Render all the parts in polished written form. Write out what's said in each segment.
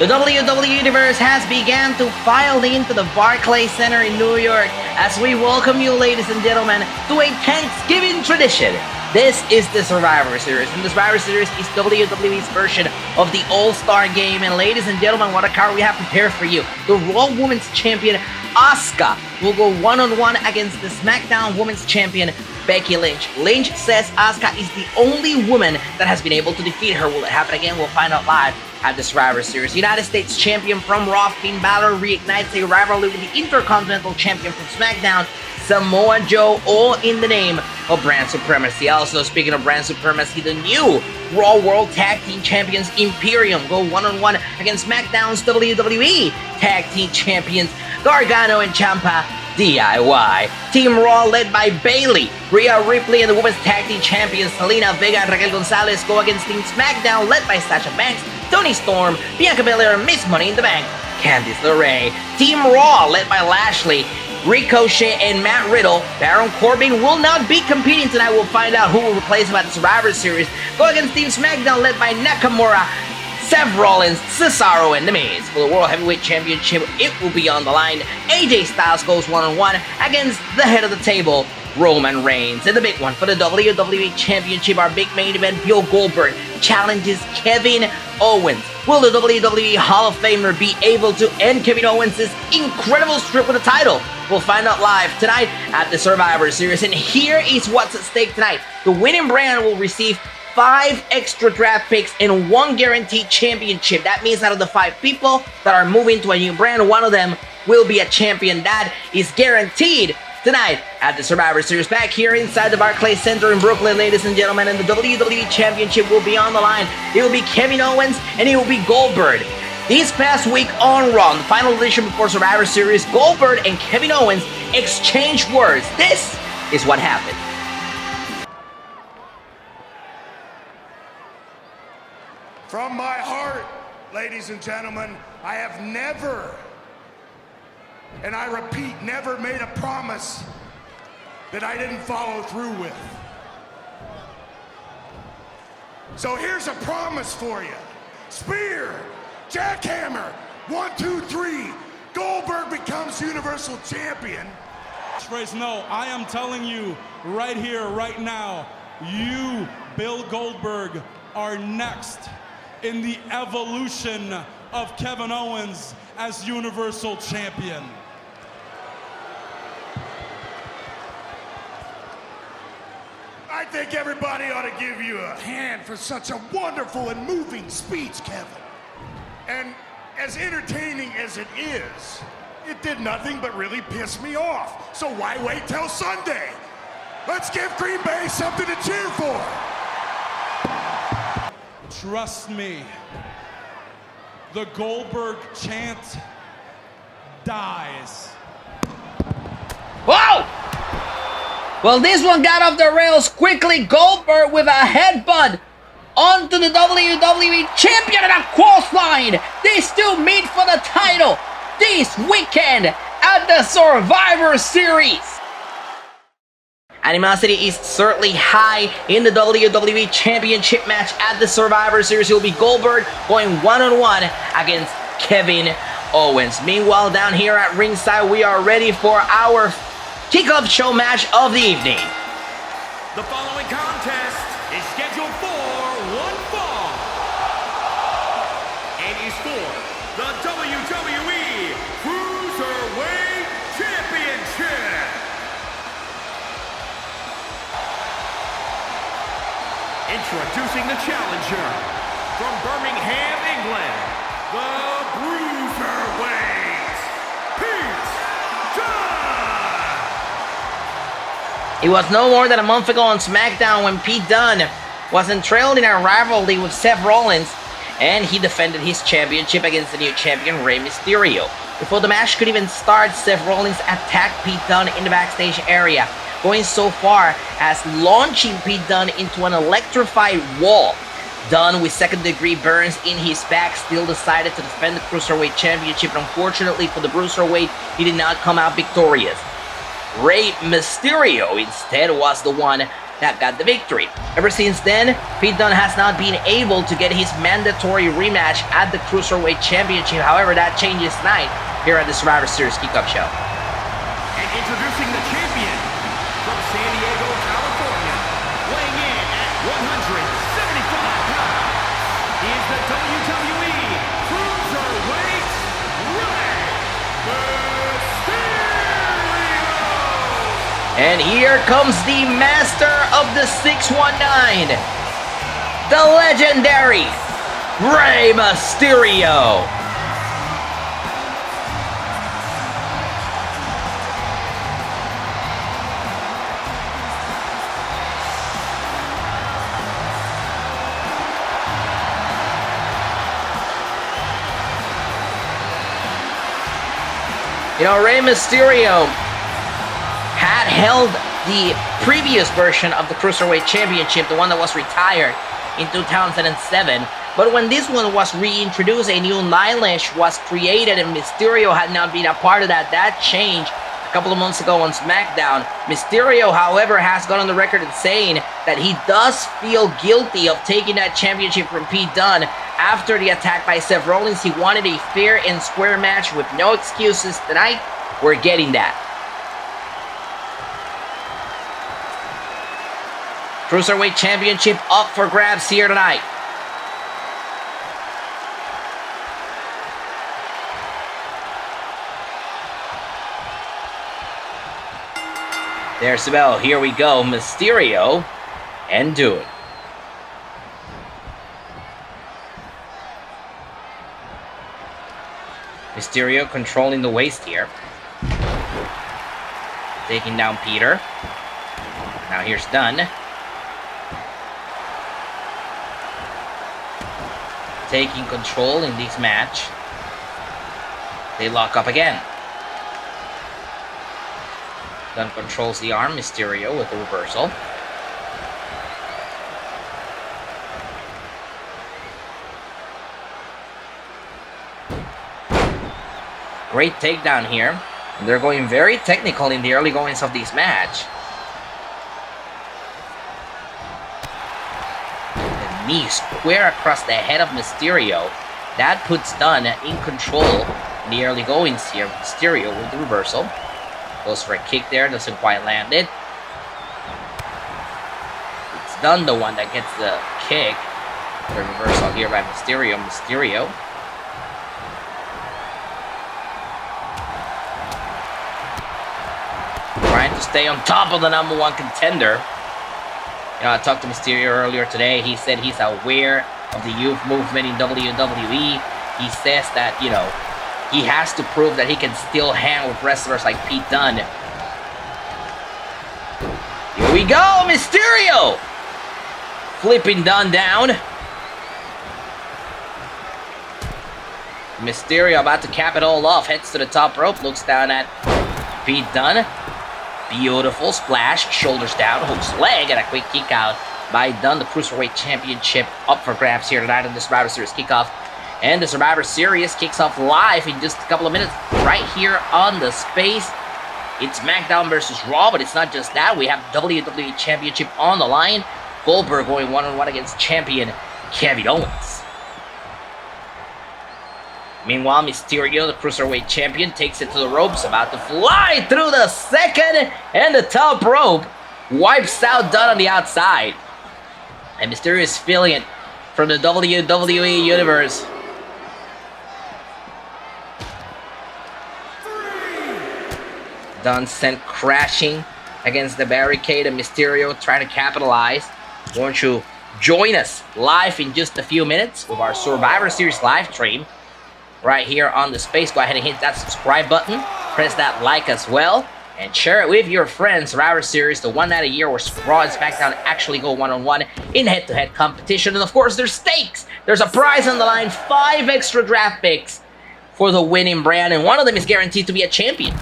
The WWE Universe has begun to file into the Barclays Center in New York as we welcome you, ladies and gentlemen, to a Thanksgiving tradition. This is the Survivor Series, and the Survivor Series is WWE's version of the All-Star Game. And ladies and gentlemen, what a card we have prepared for you. The Raw Women's Champion, Asuka, will go one-on-one against the SmackDown Women's Champion, Becky Lynch. Lynch says Asuka is the only woman that has been able to defeat her. Will it happen again? We'll find out live at the Survivor Series. United States Champion from Raw, Finn Balor, reignites a rivalry with the Intercontinental Champion from SmackDown, Samoa Joe, all in the name of brand supremacy. Also, speaking of brand supremacy, the new Raw World Tag Team Champions Imperium go one-on-one against SmackDown's WWE Tag Team Champions Gargano and Ciampa DIY. Team Raw, led by Bayley, Rhea Ripley, and the Women's Tag Team Champions Zelina Vega and Raquel Gonzalez go against Team SmackDown, led by Sasha Banks, Toni Storm, Bianca Belair, and Miss Money in the Bank, Candice LeRae. Team Raw, led by Lashley, Ricochet, and Matt Riddle. Baron Corbin will not be competing tonight. We'll find out who will replace him at the Survivor Series. Go against Team SmackDown, led by Nakamura, Seth Rollins, Cesaro, and The Miz. For the World Heavyweight Championship, it will be on the line. AJ Styles goes one-on-one against the head of the table, Roman Reigns. And the big one for the WWE Championship, our big main event, Bill Goldberg challenges Kevin Owens. Will the WWE Hall of Famer be able to end Kevin Owens' incredible streak with the title? We'll find out live tonight at the Survivor Series. And here is what's at stake tonight. The winning brand will receive 5 extra draft picks and 1 guaranteed championship. That means out of the 5 people that are moving to a new brand, 1 of them will be a champion. That is guaranteed tonight at the Survivor Series, back here inside the Barclays Center in Brooklyn, ladies and gentlemen. And the WWE Championship will be on the line. It will be Kevin Owens and it will be Goldberg. This past week on Raw, the final edition before Survivor Series, Goldberg and Kevin Owens exchanged words. This is what happened. From my heart, ladies and gentlemen, I have never, and I repeat, never made a promise that I didn't follow through with. So here's a promise for you. Spear, jackhammer, 1, 2, 3. Goldberg becomes Universal Champion. No, I am telling you right here, right now, you, Bill Goldberg, are next in the evolution of Kevin Owens as Universal Champion. I think everybody ought to give you a hand for such a wonderful and moving speech, Kevin. And as entertaining as it is, it did nothing but really piss me off. So why wait till Sunday? Let's give Green Bay something to cheer for. Trust me, the Goldberg chant dies. Whoa! Well, this one got off the rails quickly. Goldberg with a headbutt onto the WWE Champion and a clothesline. They still meet for the title this weekend at the Survivor Series. Animosity is certainly high in the WWE Championship match at the Survivor Series. It will be Goldberg going one-on-one against Kevin Owens. Meanwhile, down here at ringside, we are ready for our kickoff show match of the evening. The following contest is scheduled for one fall and is for the WWE Cruiserweight Championship. Introducing the challenger from Birmingham, England, the Cruiserweight, Pete Dunne. It was no more than a month ago on SmackDown when Pete Dunne was entrailed in a rivalry with Seth Rollins, and he defended his championship against the new champion Rey Mysterio. Before the match could even start, Seth Rollins attacked Pete Dunne in the backstage area, going so far as launching Pete Dunne into an electrified wall. Dunne, with second-degree burns in his back, still decided to defend the Cruiserweight Championship, and unfortunately for the Cruiserweight, he did not come out victorious. Rey Mysterio instead was the one that got the victory. Ever since then, Pete Dunne has not been able to get his mandatory rematch at the Cruiserweight Championship. However, that changes tonight here at the Survivor Series Kickoff show. And introducing the champion from San Diego, California, weighing in at 175 pounds, is the WWE Cruiserweight Rey Mysterio! And here comes the master of the 619, the legendary Rey Mysterio. You know, Rey Mysterio had held the previous version of the Cruiserweight Championship, the one that was retired in 2007. But when this one was reintroduced, a new lineage was created, and Mysterio had not been a part of that. That changed a couple of months ago on SmackDown. Mysterio, however, has gone on the record and saying that he does feel guilty of taking that championship from Pete Dunne after the attack by Seth Rollins. He wanted a fair and square match with no excuses. Tonight, we're getting that. Cruiserweight Championship up for grabs here tonight. There's the bell. Here we go. Mysterio and Dunne. Mysterio controlling the waist here. Taking down Peter. Now here's Dunne. Taking control in this match. They lock up again. Dunne controls the arm. Mysterio with the reversal. Great takedown here. And they're going very technical in the early goings of this match. The knee square across the head of Mysterio. That puts Dunne in control in the early goings here. Mysterio with the reversal. Goes for a kick there, doesn't quite land it. It's Dunne the one that gets the kick. The reversal here by Mysterio. Mysterio. Trying to stay on top of the #1 contender. You know, I talked to Mysterio earlier today. He said he's aware of the youth movement in WWE. He says that, you know, he has to prove that he can still hang with wrestlers like Pete Dunne. Here we go, Mysterio! Flipping Dunne down. Mysterio about to cap it all off. Heads to the top rope. Looks down at Pete Dunne. Beautiful splash. Shoulders down. Hooks leg. And a quick kick out by Dunne. The Cruiserweight Championship up for grabs here tonight on the Survivor Series Kickoff. And the Survivor Series kicks off live in just a couple of minutes right here on the space. It's SmackDown versus Raw, but it's not just that. We have WWE Championship on the line. Goldberg going one-on-one against champion Kevin Owens. Meanwhile, Mysterio, the Cruiserweight Champion, takes it to the ropes, about to fly through the second and the top rope. Wipes out Dunne on the outside. And Mysterio is feeling it from the WWE Universe. Dunne sent crashing against the barricade, and Mysterio trying to capitalize. Won't you join us live in just a few minutes with our Survivor Series live stream right here on the space? Go ahead and hit that subscribe button, press that like as well, and share it with your friends. Survivor Series, the one night a year where Raw and SmackDown actually go one-on-one in head-to-head competition. And of course, there's stakes. There's a prize on the line, 5 extra draft picks for the winning brand, and one of them is guaranteed to be a champion.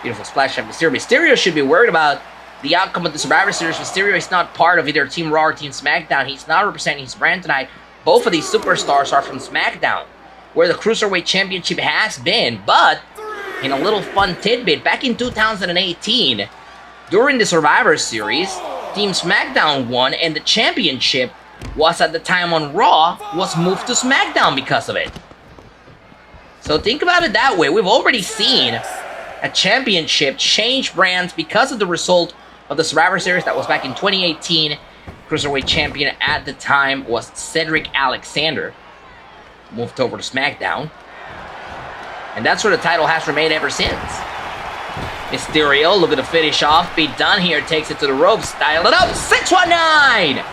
Beautiful splash of Mysterio. Mysterio should be worried about the outcome of the Survivor Series. Mysterio is not part of either Team Raw or Team SmackDown. He's not representing his brand tonight. Both of these superstars are from SmackDown, where the Cruiserweight Championship has been. But in a little fun tidbit, back in 2018, during the Survivor Series, Team SmackDown won, and the championship was at the time on Raw, was moved to SmackDown because of it. So think about it that way. We've already seen a championship change brands because of the result of the Survivor Series that was back in 2018. Cruiserweight champion at the time was Cedric Alexander. Moved over to SmackDown. And that's where the title has remained ever since. Mysterio looking to finish off. Pete Dunne here takes it to the ropes. Style it up. 619!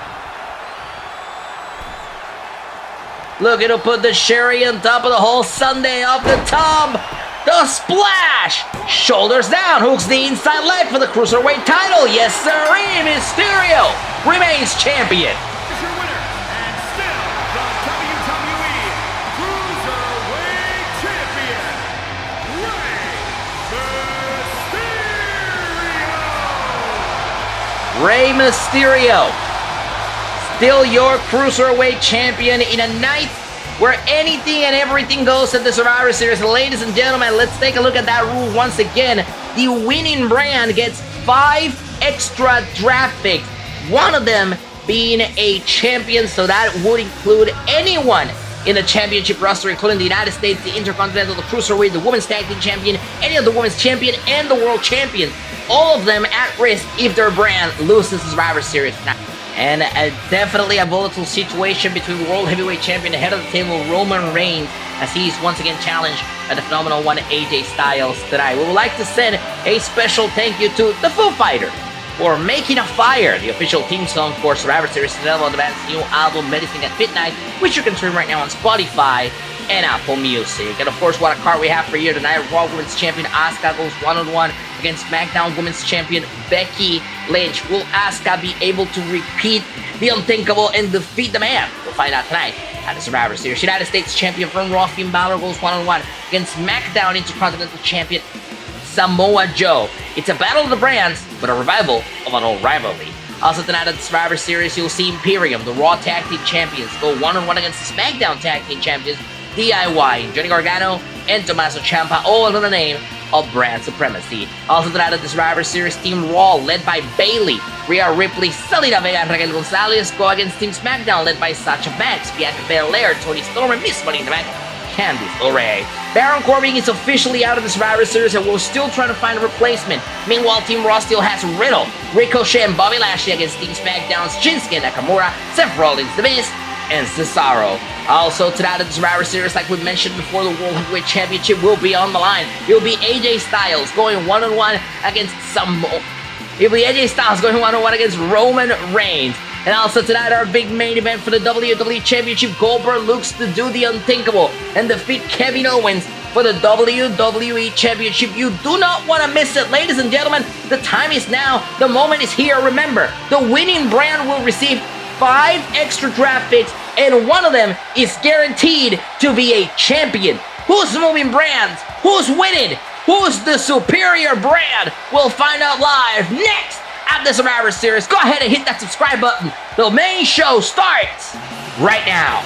Looking to put the Sherry on top of the whole Sunday off the top. The splash! Shoulders down. Hooks the inside leg for the Cruiserweight title. Yes, sir. Rey Mysterio remains champion. Is your winner, and still the WWE Cruiserweight Champion, Rey Mysterio. Rey Mysterio. Still your Cruiserweight champion in a night where anything and everything goes at the Survivor Series. Ladies and gentlemen, let's take a look at that rule once again. The winning brand gets 5 extra draft picks, one of them being a champion, so that would include anyone in the championship roster, including the United States, the Intercontinental, the Cruiserweight, the Women's Tag Team Champion, any of the Women's Champion, and the World Champion. All of them at risk if their brand loses the Survivor Series tonight. And definitely a volatile situation between World Heavyweight Champion and head of the table Roman Reigns, as he's once again challenged by the phenomenal one AJ Styles tonight. We would like to send a special thank you to the Foo Fighters for making a fire, the official theme song for Survivor Series, available on the band's new album Medicine at Midnight, which you can stream right now on Spotify and Apple Music. And of course, what a card we have for you tonight. Raw Women's Champion Asuka goes one-on-one against SmackDown Women's Champion Becky Lynch. Will Asuka be able to repeat the unthinkable and defeat the man? We'll find out tonight at the Survivor Series. United States Champion from Raw, Finn Balor goes one-on-one against SmackDown Intercontinental Champion Samoa Joe. It's a battle of the brands, but a revival of an old rivalry. Also tonight at the Survivor Series, you'll see Imperium, the Raw Tag Team Champions, go one-on-one against the SmackDown Tag Team Champions, DIY, Johnny Gargano, and Tommaso Ciampa, all under the name of Brand Supremacy. Also tonight at the Survivor Series, Team Raw, led by Bayley, Rhea Ripley, Zelina Vega, and Raquel Gonzalez, go against Team SmackDown, led by Sasha Banks, Bianca Belair, Toni Storm, and Miss Money in the Bank, Candice LeRae. Baron Corbin is officially out of the Survivor Series, and we're still trying to find a replacement. Meanwhile, Team Raw still has Riddle, Ricochet, and Bobby Lashley against Team SmackDown's Shinsuke Nakamura, Seth Rollins, The Miz, and Cesaro. Also tonight at the Survivor Series, like we mentioned before, the World Heavyweight Championship will be on the line. It will be AJ Styles going one-on-one against against Roman Reigns. And also tonight, our big main event for the WWE Championship, Goldberg looks to do the unthinkable and defeat Kevin Owens for the WWE Championship. You do not want to miss it, ladies and gentlemen. The time is now. The moment is here. Remember, the winning brand will receive 5 extra draft picks, and one of them is guaranteed to be a champion. Who's moving brands? Who's winning? Who's the superior brand? We'll find out live next at the Survivor Series. Go ahead and hit that subscribe button. The main show starts right now.